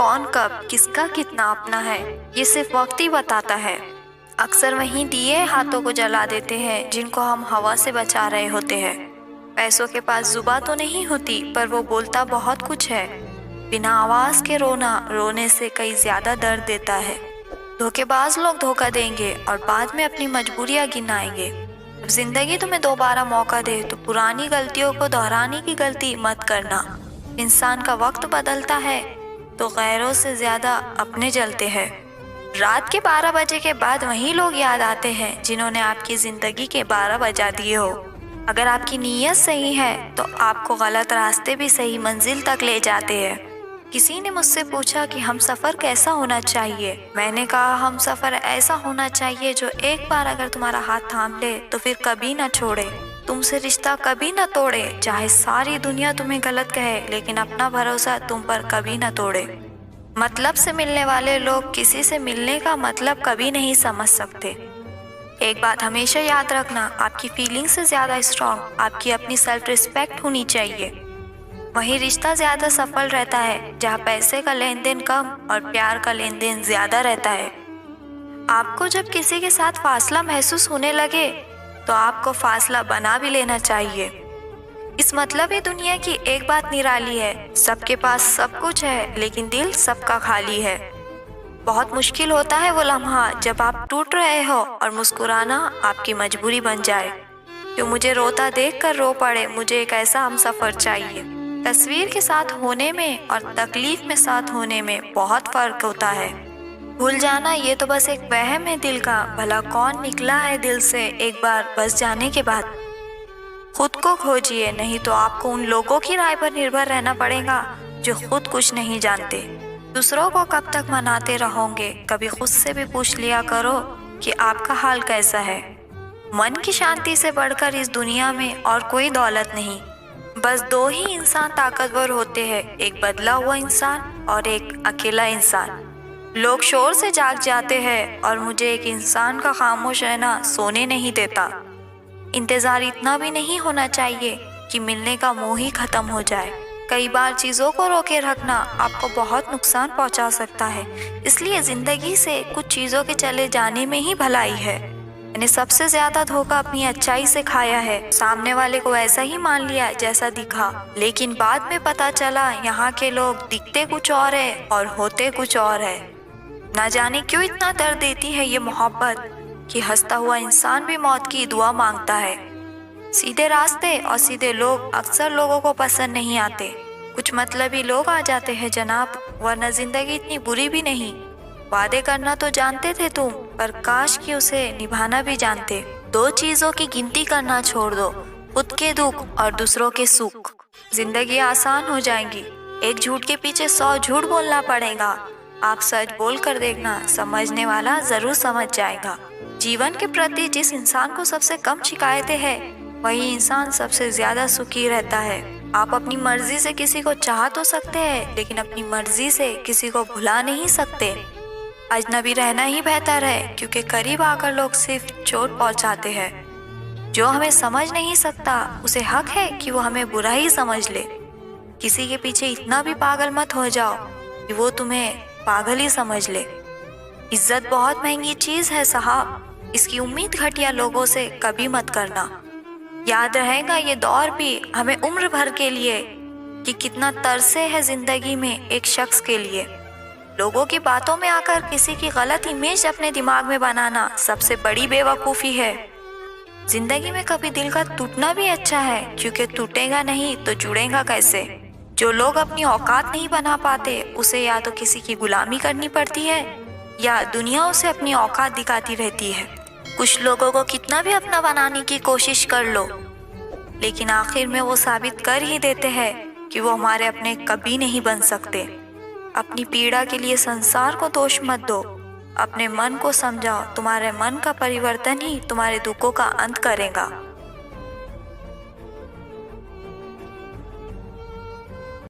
کون کب کس کا کتنا اپنا ہے یہ صرف وقت ہی بتاتا ہے۔ اکثر وہیں دیے ہاتھوں کو جلا دیتے ہیں جن کو ہم ہوا سے بچا رہے ہوتے ہیں۔ پیسوں کے پاس زباں تو نہیں ہوتی پر وہ بولتا بہت کچھ ہے۔ بنا آواز کے رونا رونے سے کئی زیادہ درد دیتا ہے۔ دھوکے باز لوگ دھوکہ دیں گے اور بعد میں اپنی مجبوریاں گنائیں گے۔ اب زندگی تمہیں دوبارہ موقع دے تو پرانی غلطیوں کو دہرانے کی غلطی مت کرنا۔ انسان کا وقت بدلتا ہے تو غیروں سے زیادہ اپنے جلتے ہیں۔ رات کے 12 بجے کے بعد وہی لوگ یاد آتے ہیں جنہوں نے آپ کی زندگی کے 12 بجا دیے ہو۔ اگر آپ کی نیت صحیح ہے تو آپ کو غلط راستے بھی صحیح منزل تک لے جاتے ہیں۔ کسی نے مجھ سے پوچھا کہ ہم سفر کیسا ہونا چاہیے؟ میں نے کہا ہم سفر ایسا ہونا چاہیے جو ایک بار اگر تمہارا ہاتھ تھام لے تو پھر کبھی نہ چھوڑے، تم سے رشتہ کبھی نہ توڑے، چاہے ساری دنیا تمہیں غلط کہے لیکن اپنا بھروسہ تم پر کبھی نہ توڑے۔ مطلب سے ملنے والے لوگ کسی سے ملنے کا مطلب کبھی نہیں سمجھ سکتے۔ ایک بات ہمیشہ یاد رکھنا، آپ کی فیلنگ سے زیادہ اسٹرانگ آپ کی اپنی سیلف ریسپیکٹ ہونی چاہیے۔ وہی رشتہ زیادہ سفل رہتا ہے جہاں پیسے کا لین دین کم اور پیار کا لین دین زیادہ رہتا ہے۔ آپ کو جب کسی کے ساتھ فاصلہ محسوس ہونے لگے تو آپ کو فاصلہ بنا بھی لینا چاہیے۔ اس مطلب دنیا کی ایک بات نرالی ہے، سب کے پاس سب کچھ ہے لیکن دل سب کا خالی ہے۔ بہت مشکل ہوتا ہے وہ لمحہ جب آپ ٹوٹ رہے ہو اور مسکرانا آپ کی مجبوری بن جائے۔ کیوں مجھے روتا دیکھ کر رو پڑے، مجھے ایک ایسا ہم سفر چاہیے۔ تصویر کے ساتھ ہونے میں اور تکلیف میں ساتھ ہونے میں بہت فرق ہوتا ہے۔ بھول جانا یہ تو بس ایک وہم ہے دل کا، بھلا کون نکلا ہے دل سے ایک بار بس جانے کے بعد۔ خود کو کھوجیے، نہیں تو آپ کو ان لوگوں کی رائے پر نربھر رہنا پڑے گا جو خود کچھ نہیں جانتے۔ دوسروں کو کب تک مناتے رہو گے؟ کبھی خود سے بھی پوچھ لیا کرو کہ آپ کا حال کیسا ہے۔ من کی شانتی سے بڑھ کر اس دنیا میں اور کوئی دولت نہیں۔ بس دو ہی انسان طاقتور ہوتے ہیں، ایک بدلا ہوا انسان اور ایک اکیلا انسان۔ لوگ شور سے جاگ جاتے ہیں اور مجھے ایک انسان کا خاموش رہنا سونے نہیں دیتا۔ انتظار اتنا بھی نہیں ہونا چاہیے کہ ملنے کا موہ ہی ختم ہو جائے۔ کئی بار چیزوں کو روکے رکھنا آپ کو بہت نقصان پہنچا سکتا ہے، اس لیے زندگی سے کچھ چیزوں کے چلے جانے میں ہی بھلائی ہے۔ میں نے سب سے زیادہ دھوکہ اپنی اچائی سے کھایا ہے۔ سامنے والے کو ایسا ہی مان لیا جیسا دکھا، لیکن بعد میں پتا چلا یہاں کے لوگ دکھتے کچھ اور ہے اور ہوتے کچھ اور ہے۔ نہ جانے کیوں اتنا درد دیتی ہے یہ محبت کہ ہنستا ہوا انسان بھی موت کی دعا مانگتا ہے۔ سیدھے راستے اور سیدھے لوگ اکثر لوگوں کو پسند نہیں آتے۔ کچھ مطلبی لوگ آ جاتے ہیں جناب، ورنہ زندگی اتنی بری بھی نہیں۔ وعدے کرنا تو جانتے تھے تم، پر کاش کہ اسے نبھانا بھی جانتے۔ دو چیزوں کی گنتی کرنا چھوڑ دو، خود کے دکھ اور دوسروں کے سکھ۔ زندگی آسان ہو جائے گی۔ ایک جھوٹ کے پیچھے 100 جھوٹ بولنا پڑے گا۔ آپ سچ بول کر دیکھنا، سمجھنے والا ضرور سمجھ جائے گا۔ جیون کے پرتی جس انسان کو سب سے کم شکایتیں ہیں وہی انسان سب سے زیادہ سکھی رہتا ہے۔ آپ اپنی مرضی سے کسی کو چاہ تو سکتے ہیں لیکن اپنی مرضی سے کسی کو بھلا نہیں سکتے۔ اجنبی رہنا ہی بہتر ہے کیونکہ قریب آ کر لوگ صرف چوٹ پہنچاتے ہیں۔ جو ہمیں سمجھ نہیں سکتا اسے حق ہے کہ وہ ہمیں برا ہی سمجھ لے۔ کسی کے پیچھے اتنا بھی پاگل مت ہو جاؤ کہ وہ تمہیں پاگل ہی سمجھ لے۔ عزت بہت مہنگی چیز ہے صاحب، اس کی امید گھٹیا لوگوں سے کبھی مت کرنا۔ یاد رہے گا یہ دور بھی ہمیں عمر بھر کے لیے کہ کتنا ترسے ہے زندگی میں ایک شخص کے لیے۔ لوگوں کی باتوں میں آ کر کسی کی غلط امیج اپنے دماغ میں بنانا سب سے بڑی بے وقوفی ہے۔ زندگی میں کبھی دل کا ٹوٹنا بھی اچھا ہے کیونکہ ٹوٹے گا نہیں تو جڑے گا کیسے۔ جو لوگ اپنی اوقات نہیں بنا پاتے اسے یا تو کسی کی غلامی کرنی پڑتی ہے یا دنیا اسے اپنی اوقات دکھاتی رہتی ہے۔ کچھ لوگوں کو کتنا بھی اپنا بنانے کی کوشش کر لو لیکن آخر میں وہ ثابت کر ہی دیتے ہیں کہ وہ ہمارے اپنے کبھی نہیں بن سکتے۔ اپنی پیڑا کے لیے سنسار کو دوش مت دو، اپنے من کو سمجھاؤ، تمہارے من کا پریورتن ہی تمہارے دکھوں کا انت کرے گا۔